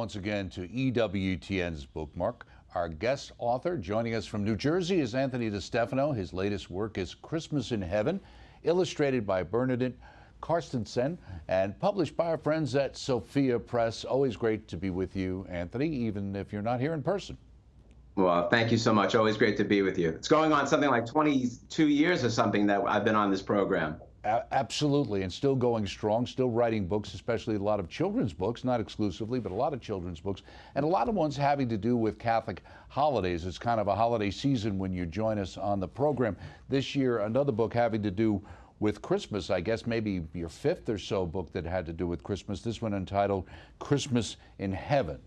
once again to Ewtn's Bookmark. Our guest author joining us from New Jersey is Anthony DeStefano. His latest work is Christmas in Heaven, illustrated by Bernadette Carstensen and published by our friends at Sophia Press. Always great to be with you, Anthony, even if you're not here in person. Well, thank you so much. Always great to be with you. It's going on something like 22 years or something that I've been on this program. Absolutely, and still going strong, still writing books, especially a lot of children's books, not exclusively, but a lot of children's books, and a lot of ones having to do with Catholic holidays. It's kind of a holiday season when you join us on the program. This year, another book having to do with Christmas, I guess maybe your fifth or so book that had to do with Christmas, this one entitled Christmas in Heaven.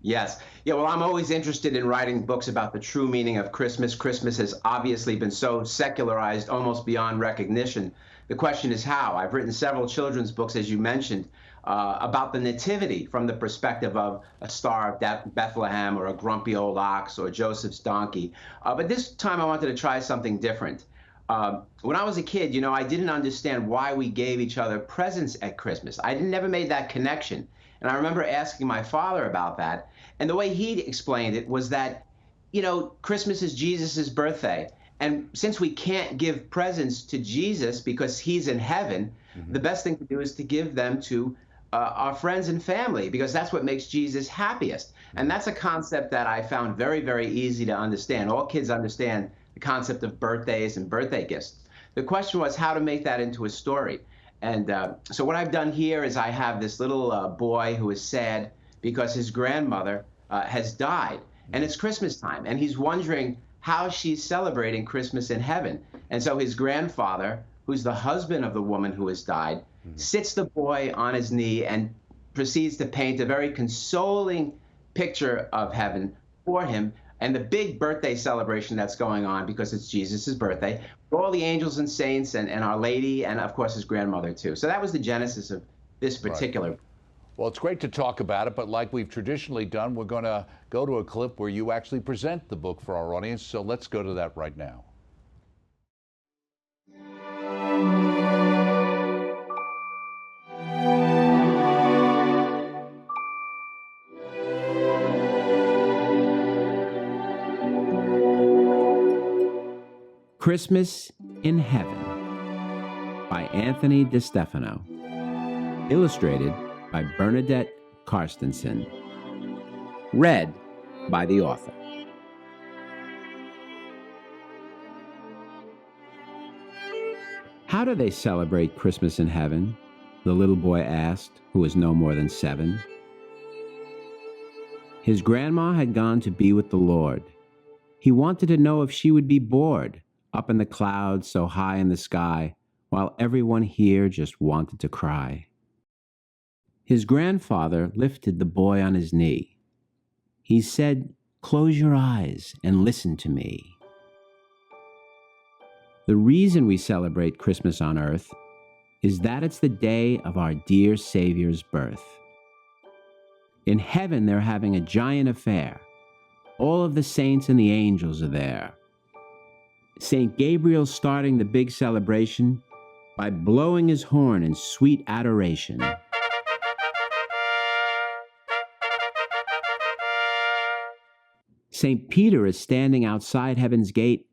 Yes. Yeah, well, I'm always interested in writing books about the true meaning of Christmas. Christmas has obviously been so secularized, almost beyond recognition. The question is how. I've written several children's books, as you mentioned, about the nativity from the perspective of a Star of Bethlehem or a grumpy old ox or Joseph's donkey. But this time I wanted to try something different. When I was a kid, you know, I didn't understand why we gave each other presents at Christmas. I never made that connection. And I remember asking my father about that. And the way he explained it was that, you know, Christmas is Jesus's birthday. And since we can't give presents to Jesus because he's in heaven, the best thing to do is to give them to our friends and family, because that's what makes Jesus happiest. And that's a concept that I found very, very easy to understand. All kids understand the concept of birthdays and birthday gifts. The question was how to make that into a story. And so what I've done here is I have this little boy who is sad because his grandmother has died. And it's Christmas time. And he's wondering how she's celebrating Christmas in heaven. And so his grandfather, who's the husband of the woman who has died, sits the boy on his knee and proceeds to paint a very consoling picture of heaven for him and the big birthday celebration that's going on because it's Jesus' birthday, all the angels and saints and Our Lady and, of course, his grandmother, too. So that was the genesis of this particular. Right. Well, it's great to talk about it, but like we've traditionally done, we're going to go to a clip where you actually present the book for our audience. So let's go to that right now. Christmas in Heaven by Anthony DeStefano. Illustrated by Bernadette Carstensen. Read by the author. How do they celebrate Christmas in heaven? The little boy asked, who was no more than 7. His grandma had gone to be with the Lord. He wanted to know if she would be bored up in the clouds so high in the sky, while everyone here just wanted to cry. His grandfather lifted the boy on his knee. He said, "Close your eyes and listen to me." The reason we celebrate Christmas on earth is that it's the day of our dear Savior's birth. In heaven, they're having a giant affair. All of the saints and the angels are there. St. Gabriel's starting the big celebration by blowing his horn in sweet adoration. St. Peter is standing outside heaven's gate,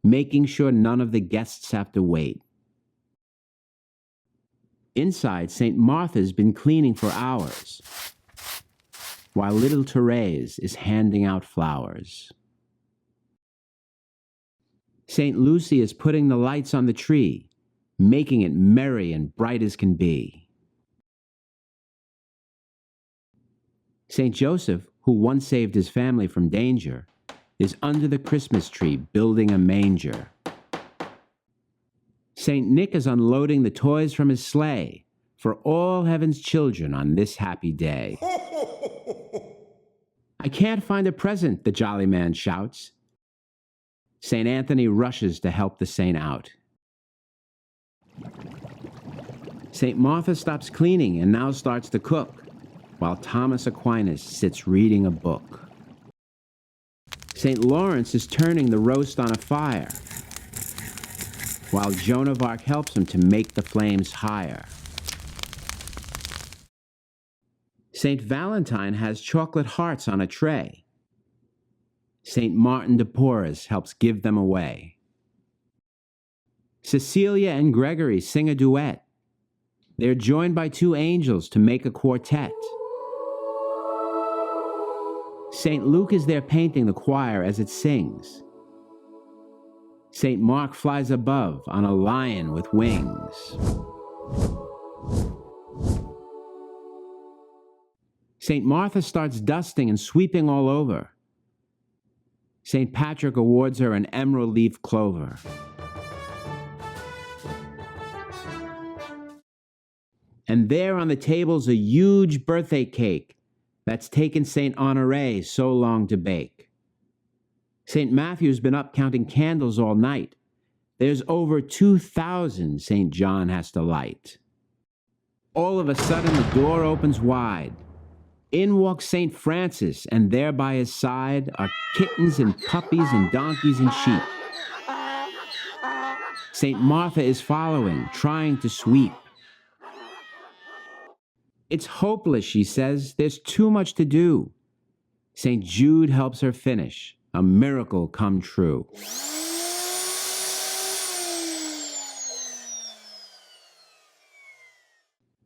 making sure none of the guests have to wait. Inside, St. Martha's been cleaning for hours, while little Therese is handing out flowers. St. Lucy is putting the lights on the tree, making it merry and bright as can be. St. Joseph, who once saved his family from danger, is under the Christmas tree building a manger. St. Nick is unloading the toys from his sleigh for all heaven's children on this happy day. "I can't find a present," the jolly man shouts. St. Anthony rushes to help the saint out. St. Martha stops cleaning and now starts to cook, while Thomas Aquinas sits reading a book. St. Lawrence is turning the roast on a fire, while Joan of Arc helps him to make the flames higher. St. Valentine has chocolate hearts on a tray. St. Martin de Porres helps give them away. Cecilia and Gregory sing a duet. They're joined by two angels to make a quartet. St. Luke is there painting the choir as it sings. St. Mark flies above on a lion with wings. St. Martha starts dusting and sweeping all over. St. Patrick awards her an emerald leaf clover. And there on the table's a huge birthday cake that's taken St. Honoré so long to bake. St. Matthew's been up counting candles all night. There's over 2,000 St. John has to light. All of a sudden, the door opens wide. In walks St. Francis, and there by his side are kittens and puppies and donkeys and sheep. St. Martha is following, trying to sweep. It's hopeless, she says. There's too much to do. St. Jude helps her finish. A miracle come true.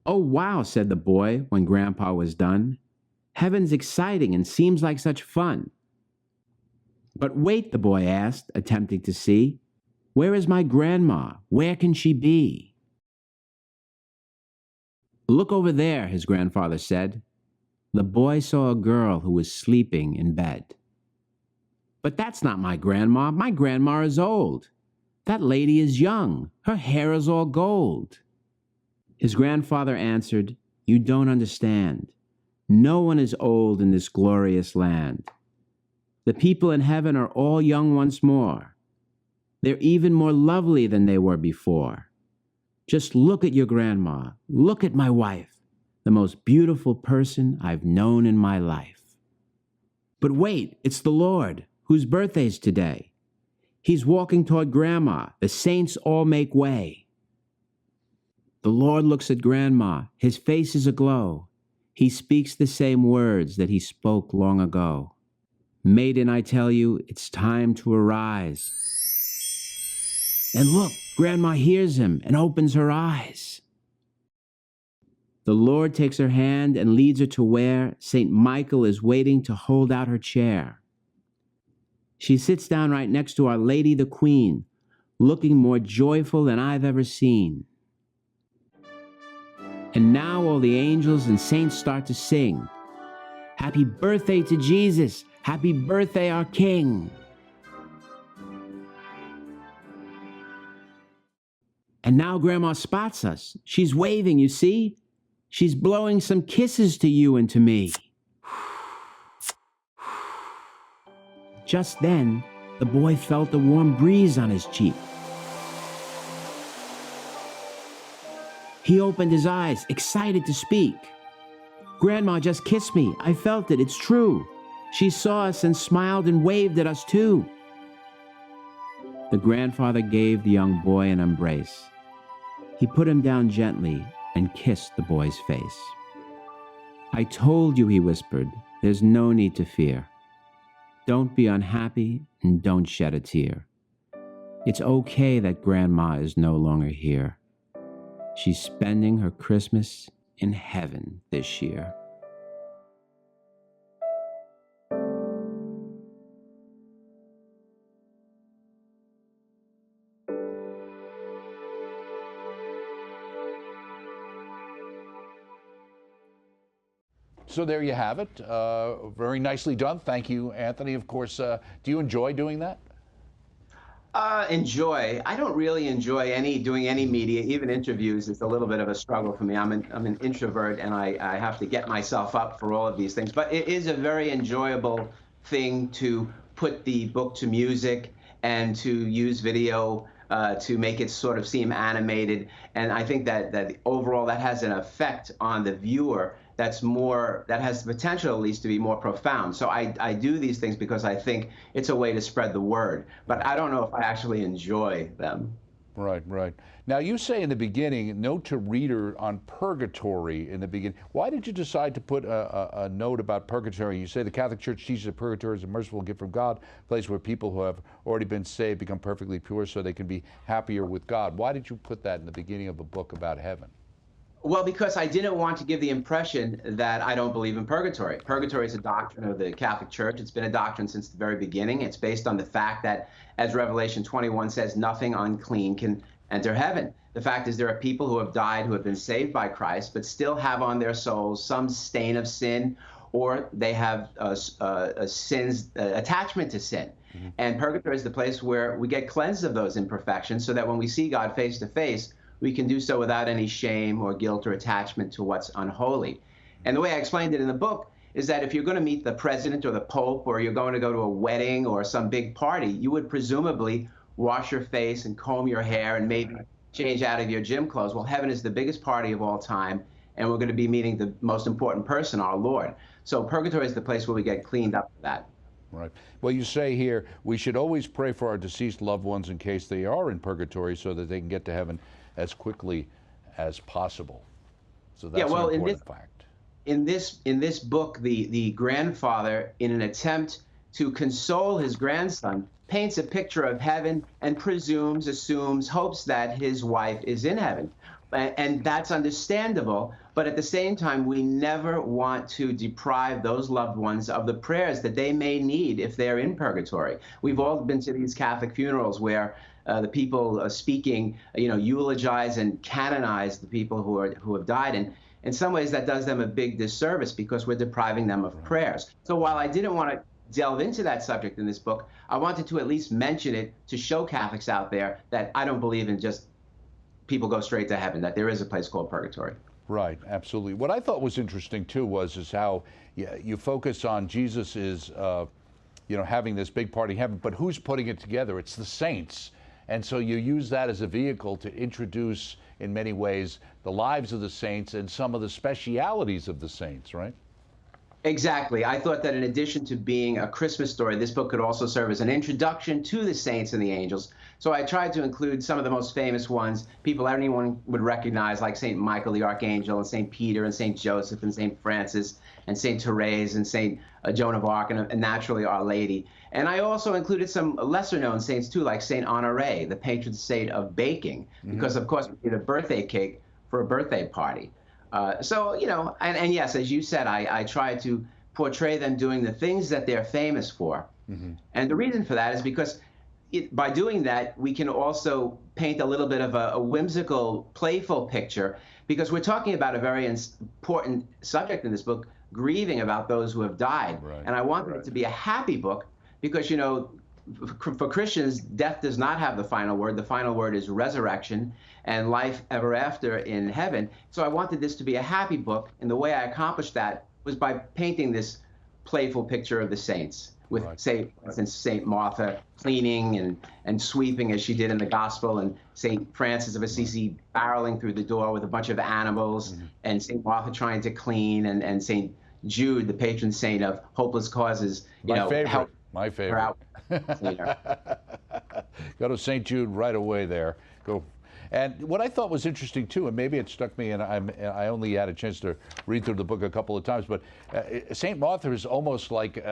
Oh, wow, said the boy when Grandpa was done. Heaven's exciting and seems like such fun. But wait, the boy asked, attempting to see. Where is my grandma? Where can she be? Look over there, his grandfather said. The boy saw a girl who was sleeping in bed. But that's not my grandma. My grandma is old. That lady is young. Her hair is all gold. His grandfather answered, You don't understand. No one is old in this glorious land. The people in heaven are all young once more. They're even more lovely than they were before. Just look at your grandma. Look at my wife, the most beautiful person I've known in my life. But wait, it's the Lord, whose birthday's today. He's walking toward Grandma. The saints all make way. The Lord looks at Grandma. His face is aglow. He speaks the same words that he spoke long ago. Maiden, I tell you, it's time to arise. And look, Grandma hears him and opens her eyes. The Lord takes her hand and leads her to where St. Michael is waiting to hold out her chair. She sits down right next to Our Lady the Queen, looking more joyful than I've ever seen. And now all the angels and saints start to sing. Happy birthday to Jesus! Happy birthday, our King! And now Grandma spots us. She's waving, you see? She's blowing some kisses to you and to me. Just then, the boy felt a warm breeze on his cheek. He opened his eyes, excited to speak. Grandma just kissed me. I felt it. It's true. She saw us and smiled and waved at us too. The grandfather gave the young boy an embrace. He put him down gently and kissed the boy's face. I told you, he whispered, there's no need to fear. Don't be unhappy and don't shed a tear. It's okay that Grandma is no longer here. She's spending her Christmas in heaven this year. So there you have it. Very nicely done. Thank you, Anthony. Of course, do you enjoy doing that? Enjoy. I don't really enjoy doing any media, even interviews. It's a little bit of a struggle for me. I'm an introvert, and I have to get myself up for all of these things. But it is a very enjoyable thing to put the book to music and to use video to make it sort of seem animated. And I think that overall that has an effect on the viewer that has the potential at least to be more profound. So I do these things because I think it's a way to spread the word, but I don't know if I actually enjoy them. Right, right. Now, you say in the beginning, note to reader on purgatory in the beginning. Why did you decide to put a note about purgatory? You say the Catholic Church teaches that purgatory is a merciful gift from God, a place where people who have already been saved become perfectly pure so they can be happier with God. Why did you put that in the beginning of a book about heaven? Well, because I didn't want to give the impression that I don't believe in purgatory. Purgatory is a doctrine of the Catholic Church. It's been a doctrine since the very beginning. It's based on the fact that, as Revelation 21 says, nothing unclean can enter heaven. The fact is there are people who have died who have been saved by Christ, but still have on their souls some stain of sin, or they have sin's attachment to sin. Mm-hmm. And purgatory is the place where we get cleansed of those imperfections so that when we see God face to face, we can do so without any shame or guilt or attachment to what's unholy. And the way I explained it in the book is that if you're going to meet the president or the pope, or you're going to go to a wedding or some big party, you would presumably wash your face and comb your hair and maybe change out of your gym clothes. Well, heaven is the biggest party of all time, and we're going to be meeting the most important person, our Lord. So purgatory is the place where we get cleaned up for that. Right. Well, you say here, we should always pray for our deceased loved ones in case they are in purgatory so that they can get to heaven as quickly as possible. So that's an important fact. In this book, the grandfather, in an attempt to console his grandson, paints a picture of heaven and assumes, hopes that his wife is in heaven. And that's understandable, but at the same time, we never want to deprive those loved ones of the prayers that they may need if they're in purgatory. We've all been to these Catholic funerals where the people speaking, eulogize and canonize the people who have died. And in some ways, that does them a big disservice because we're depriving them of prayers. So while I didn't want to delve into that subject in this book, I wanted to at least mention it to show Catholics out there that I don't believe in just people go straight to heaven, that there is a place called purgatory. Right, absolutely. What I thought was interesting too is how you focus on Jesus is, having this big party in heaven, but who's putting it together? It's the saints. And so you use that as a vehicle to introduce, in many ways, the lives of the saints and some of the specialities of the saints, right? Exactly. I thought that in addition to being a Christmas story, this book could also serve as an introduction to the saints and the angels. So I tried to include some of the most famous ones, people anyone would recognize, like St. Michael the Archangel, and St. Peter, and St. Joseph, and St. Francis, and St. Therese, and St. Joan of Arc, and naturally Our Lady. And I also included some lesser-known saints, too, like St. Honoré, the patron saint of baking, because, of course, we need a birthday cake for a birthday party. And yes, as you said, I try to portray them doing the things that they're famous for. Mm-hmm. And the reason for that is because by doing that, we can also paint a little bit of a whimsical, playful picture, because we're talking about a very important subject in this book, grieving about those who have died. Right. And I wanted it to be a happy book because, for Christians, death does not have the final word. The final word is resurrection and life ever after in heaven. So I wanted this to be a happy book, and the way I accomplished that was by painting this playful picture of the saints, with, say, for instance, St. Martha cleaning and sweeping as she did in the Gospel, and St. Francis of Assisi barreling through the door with a bunch of animals, and St. Martha trying to clean, and St. Jude, the patron saint of hopeless causes, help my favorite. her out. Go to St. Jude right away there. Go. And what I thought was interesting too, and maybe it struck me, and I only had a chance to read through the book a couple of times, but St. Martha is almost like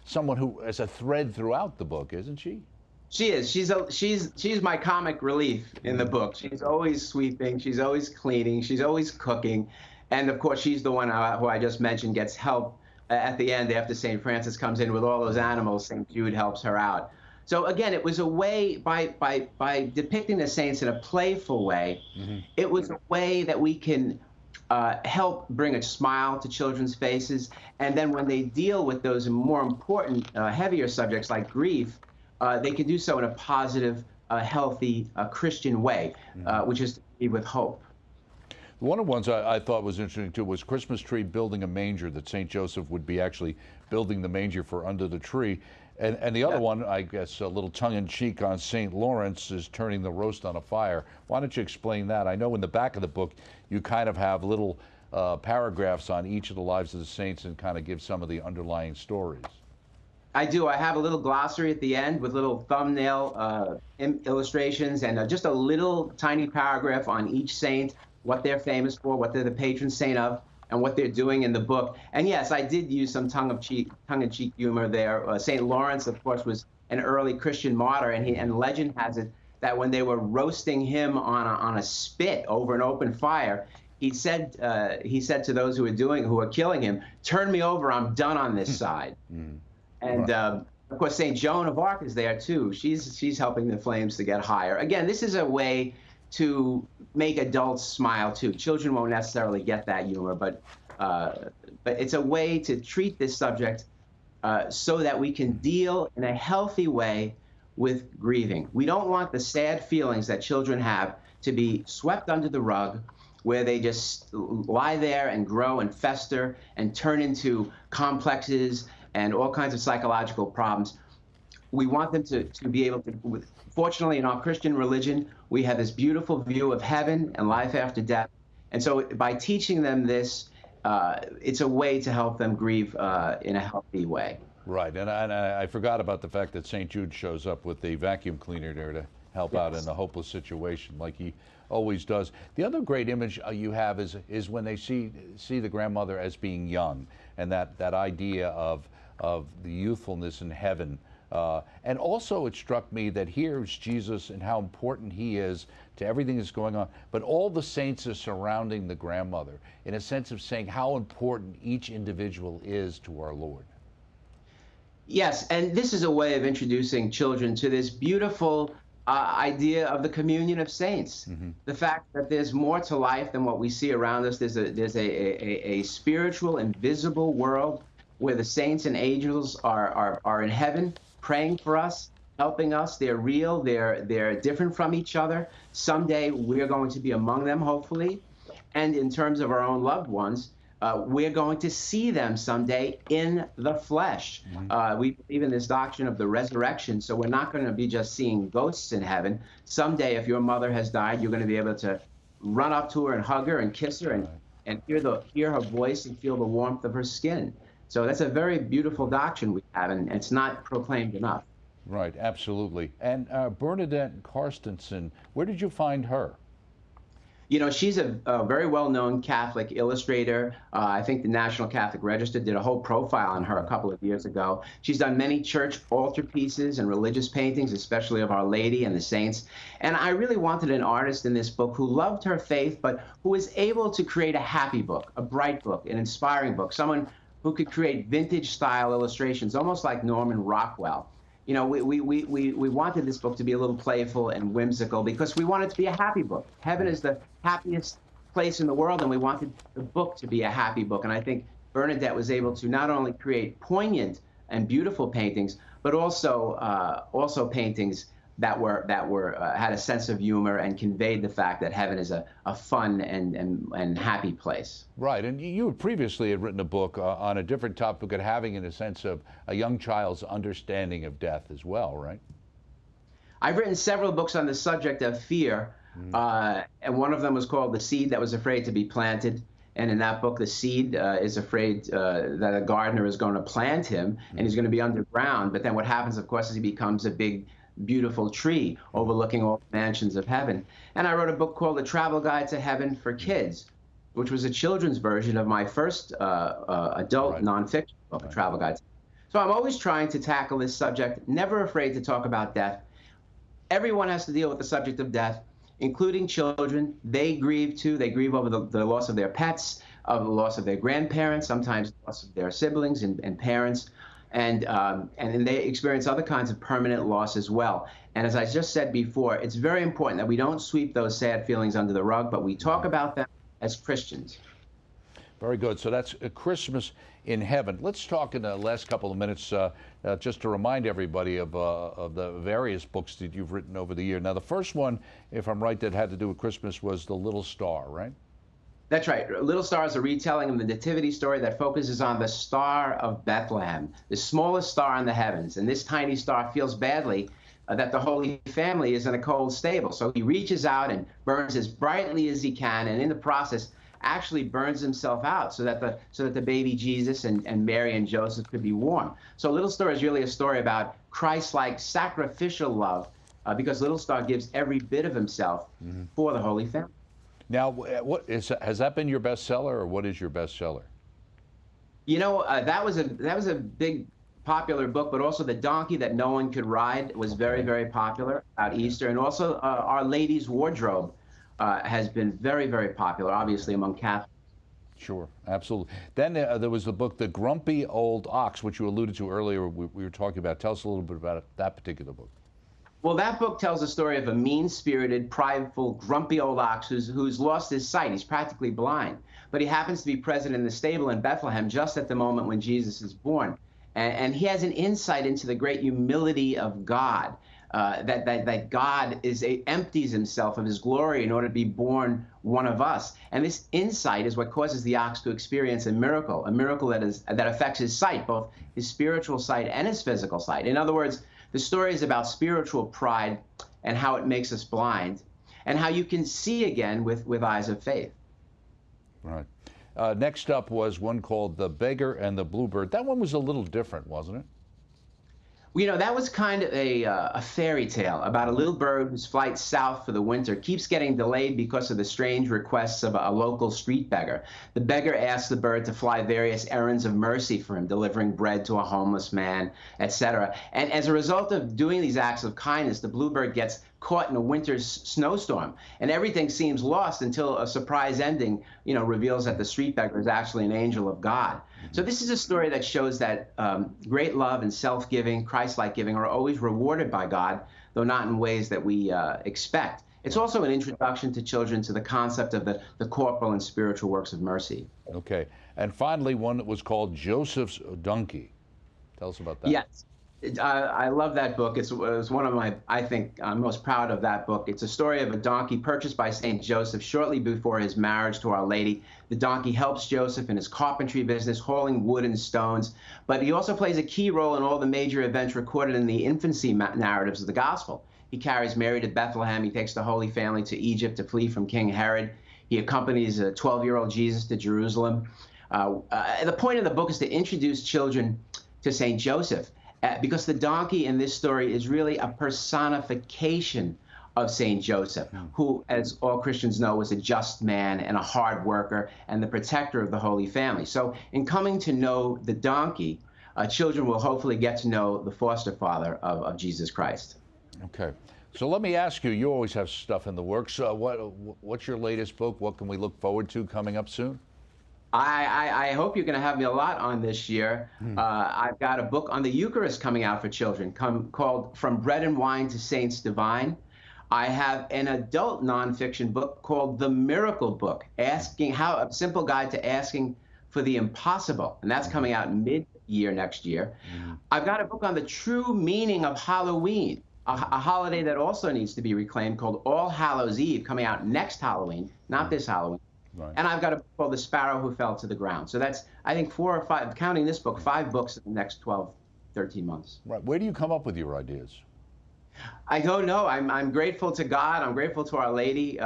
someone who is a thread throughout the book, isn't she? She is. She's my comic relief in the book. She's always sweeping. She's always cleaning. She's always cooking. And of course, she's the one who I just mentioned gets help at the end after St. Francis comes in with all those animals. St. Jude helps her out. So again, it was a way, by depicting the saints in a playful way, it was a way that we can help bring a smile to children's faces. And then when they deal with those more important, heavier subjects like grief, they can do so in a positive, healthy, Christian way, which is to be with hope. One of the ones I thought was interesting too was Christmas tree building a manger, that St. Joseph would be actually building the manger for under the tree. And the other one, I guess, a little tongue-in-cheek on St. Lawrence, is turning the roast on a fire. Why don't you explain that? I know in the back of the book you kind of have little paragraphs on each of the lives of the saints and kind of give some of the underlying stories. I do. I have a little glossary at the end with little thumbnail illustrations and just a little tiny paragraph on each saint, what they're famous for, what they're the patron saint of, and what they're doing in the book. And yes, I did use some tongue-in-cheek humor there. Saint Lawrence, of course, was an early Christian martyr, and legend has it that when they were roasting him on a spit over an open fire, he said to those who were killing him, "Turn me over. I'm done on this side." And Right. of course, Saint Joan of Arc is there too. She's helping the flames to get higher. Again, this is a way to make adults smile too. Children won't necessarily get that humor, but it's a way to treat this subject so that we can deal in a healthy way with grieving. We don't want the sad feelings that children have to be swept under the rug, where they just lie there and grow and fester and turn into complexes and all kinds of psychological problems. We want them to be able to, fortunately in our Christian religion, we have this beautiful view of heaven and life after death. And so by teaching them this, it's a way to help them grieve in a healthy way. Right, and I forgot about the fact that St. Jude shows up with the vacuum cleaner there to help out in a hopeless situation, like he always does. The other great image you have is when they see the grandmother as being young, and that idea of the youthfulness in heaven. And also it struck me that here's Jesus and how important he is to everything that's going on, but all the saints are surrounding the grandmother in a sense of saying how important each individual is to our Lord. Yes, and this is a way of introducing children to this beautiful idea of the communion of saints. The fact that there's more to life than what we see around us. There's a spiritual, invisible world where the saints and angels are in heaven praying for us, helping us. They're real. They're different from each other. Someday we're going to be among them, hopefully. And in terms of our own loved ones, we're going to see them someday in the flesh. We believe in this doctrine of the resurrection, so we're not going to be just seeing ghosts in heaven. Someday, if your mother has died, you're going to be able to run up to her and hug her and kiss her and hear her voice and feel the warmth of her skin. So that's a very beautiful doctrine we have, and it's not proclaimed enough. Right, absolutely. And Bernadette Carstensen, where did you find her? You know, she's a very well-known Catholic illustrator. I think the National Catholic Register did a whole profile on her a couple of years ago. She's done many church altarpieces and religious paintings, especially of Our Lady and the saints. And I really wanted an artist in this book who loved her faith, but who was able to create a happy book, a bright book, an inspiring book, someone who could create vintage-style illustrations, almost like Norman Rockwell. You know, we wanted this book to be a little playful and whimsical because we want it to be a happy book. Heaven is the happiest place in the world, and we wanted the book to be a happy book. And I think Bernadette was able to not only create poignant and beautiful paintings, but also paintings that had a sense of humor and conveyed the fact that heaven is a fun and happy place. Right, and you previously had written a book on a different topic of having, in a sense, of a young child's understanding of death as well, right? I've written several books on the subject of fear, and one of them was called The Seed That Was Afraid to Be Planted. And in that book, the seed is afraid that a gardener is going to plant him, and he's going to be underground. But then what happens, of course, is he becomes a big, beautiful tree overlooking all the mansions of heaven. And I wrote a book called The Travel Guide to Heaven for Kids, which was a children's version of my first adult nonfiction book, A Travel Guide. So I'm always trying to tackle this subject, never afraid to talk about death. Everyone has to deal with the subject of death, including children. They grieve too. They grieve over the loss of their pets, of the loss of their grandparents, sometimes the loss of their siblings and parents. And then they experience other kinds of permanent loss as well. And as I just said before, it's very important that we don't sweep those sad feelings under the rug, but we talk about them as Christians. Very good. So that's Christmas in Heaven. Let's talk in the last couple of minutes just to remind everybody of the various books that you've written over the year. Now, the first one, if I'm right, that had to do with Christmas was The Little Star, right? That's right. Little Star is a retelling of the Nativity story that focuses on the Star of Bethlehem, the smallest star in the heavens. And this tiny star feels badly that the Holy Family is in a cold stable. So he reaches out and burns as brightly as he can, and in the process actually burns himself out so that the baby Jesus and Mary and Joseph could be warm. So Little Star is really a story about Christ-like sacrificial love, because Little Star gives every bit of himself for the Holy Family. Now, has that been your bestseller, or what is your bestseller? You know, that was a big popular book, but also The Donkey That No One Could Ride was very, very popular about Easter. And also Our Lady's Wardrobe has been very, very popular, obviously, among Catholics. Sure, absolutely. Then there was the book, The Grumpy Old Ox, which you alluded to earlier, we were talking about. Tell us a little bit about that particular book. Well, that book tells the story of a mean-spirited, prideful, grumpy old ox who's lost his sight. He's practically blind, but he happens to be present in the stable in Bethlehem just at the moment when Jesus is born. And he has an insight into the great humility of God, that God empties himself of his glory in order to be born one of us. And this insight is what causes the ox to experience a miracle that affects his sight, both his spiritual sight and his physical sight. In other words, the story is about spiritual pride and how it makes us blind, and how you can see again with eyes of faith. Right. Next up was one called The Beggar and the Bluebird. That one was a little different, wasn't it? Well, you know, that was kind of a fairy tale about a little bird whose flight south for the winter keeps getting delayed because of the strange requests of a local street beggar. The beggar asks the bird to fly various errands of mercy for him, delivering bread to a homeless man, etc. And as a result of doing these acts of kindness, the bluebird gets caught in a winter's snowstorm, and everything seems lost until a surprise ending, you know, reveals that the street beggar is actually an angel of God. So this is a story that shows that great love and self-giving, Christ-like giving, are always rewarded by God, though not in ways that we expect. It's also an introduction to children to the concept of the corporal and spiritual works of mercy. Okay. And finally, one that was called Joseph's Donkey. Tell us about that. Yes. I love that book. It was one of my, I think, I'm most proud of that book. It's a story of a donkey purchased by St. Joseph shortly before his marriage to Our Lady. The donkey helps Joseph in his carpentry business, hauling wood and stones, but he also plays a key role in all the major events recorded in the infancy narratives of the gospel. He carries Mary to Bethlehem. He takes the Holy Family to Egypt to flee from King Herod. He accompanies a 12-year-old Jesus to Jerusalem. The point of the book is to introduce children to St. Joseph, because the donkey in this story is really a personification of St. Joseph, who, as all Christians know, was a just man and a hard worker and the protector of the Holy Family. So in coming to know the donkey, children will hopefully get to know the foster father of Jesus Christ. Okay. So let me ask you, you always have stuff in the works. What's your latest book? What can we look forward to coming up soon? I hope you're going to have me a lot on this year. I've got a book on the Eucharist coming out for children called From Bread and Wine to Saints Divine. I have an adult nonfiction book called The Miracle Book, a simple guide to asking for the impossible, and that's coming out mid-year next year. I've got a book on the true meaning of Halloween, a holiday that also needs to be reclaimed, called All Hallows Eve, coming out next Halloween, not this Halloween. Right. And I've got a book called The Sparrow Who Fell to the Ground. So that's, I think, 4 or 5, counting this book, 5 books in the next 12, 13 months. Right. Where do you come up with your ideas? I don't know. I'm grateful to God. I'm grateful to Our Lady.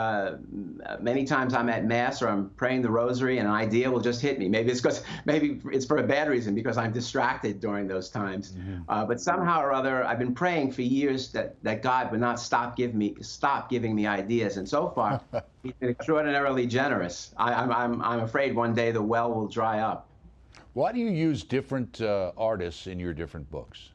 Many times I'm at Mass or I'm praying the Rosary and an idea will just hit me. Maybe it's for a bad reason, because I'm distracted during those times. But somehow or other, I've been praying for years that God would not stop giving me ideas. And so far, He's been extraordinarily generous. I'm afraid one day the well will dry up. Why do you use different artists in your different books?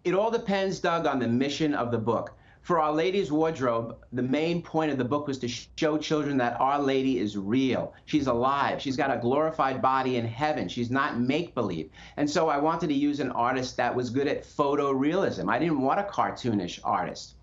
It all depends, Doug, on the mission of the book. For Our Lady's Wardrobe, the main point of the book was to show children that Our Lady is real. She's alive. She's got a glorified body in heaven. She's not make-believe. And so I wanted to use an artist that was good at photorealism. I didn't want a cartoonish artist.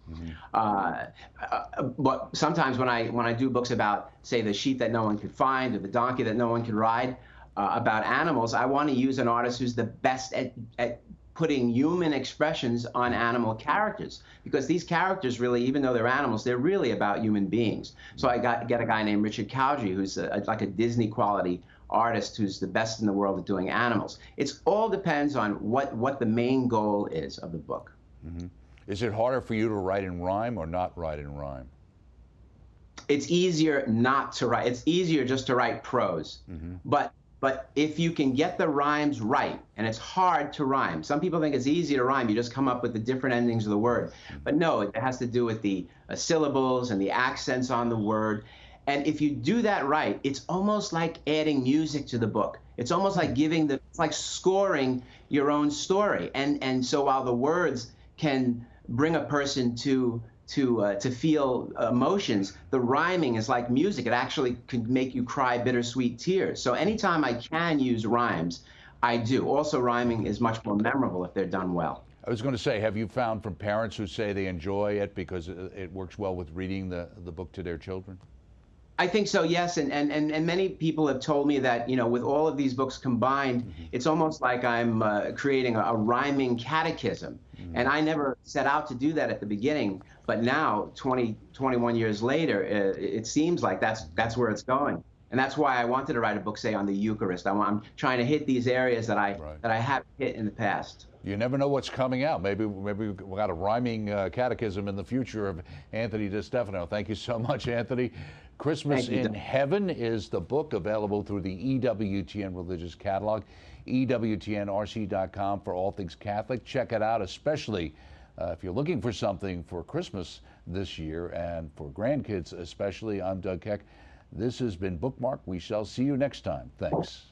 But sometimes when I do books about, say, the sheep that no one could find or the donkey that no one could ride, about animals, I want to use an artist who's the best at putting human expressions on animal characters, because these characters really, even though they're animals, they're really about human beings. So I get a guy named Richard Cowdery, who's like a Disney quality artist who's the best in the world at doing animals. It all depends on what the main goal is of the book. Is it harder for you to write in rhyme or not write in rhyme? it's easier not to write. It's easier just to write prose. But if you can get the rhymes right, and it's hard to rhyme. Some people think it's easy to rhyme. You just come up with the different endings of the word. But no, it has to do with the syllables and the accents on the word. And if you do that right, it's almost like adding music to the book. It's almost like it's like scoring your own story. And so while the words can bring a person to feel emotions, the rhyming is like music. It actually can make you cry bittersweet tears. So anytime I can use rhymes, I do. Also, rhyming is much more memorable if they're done well. I was going to say, have you found from parents who say they enjoy it because it works well with reading the book to their children? I think so, yes, and many people have told me that, you know, with all of these books combined, it's almost like I'm creating a rhyming catechism. And I never set out to do that at the beginning, but now, 21 years later, it seems like that's where it's going. And that's why I wanted to write a book, say, on the Eucharist. I'm trying to hit these areas that I haven't hit in the past. You never know what's coming out. Maybe we've got a rhyming catechism in the future of Anthony DeStefano. Thank you so much, Anthony. Christmas in Heaven is the book, available through the EWTN Religious Catalog, EWTNRC.com for all things Catholic. Check it out, especially if you're looking for something for Christmas this year and for grandkids especially. I'm Doug Keck. This has been Bookmark. We shall see you next time. Thanks.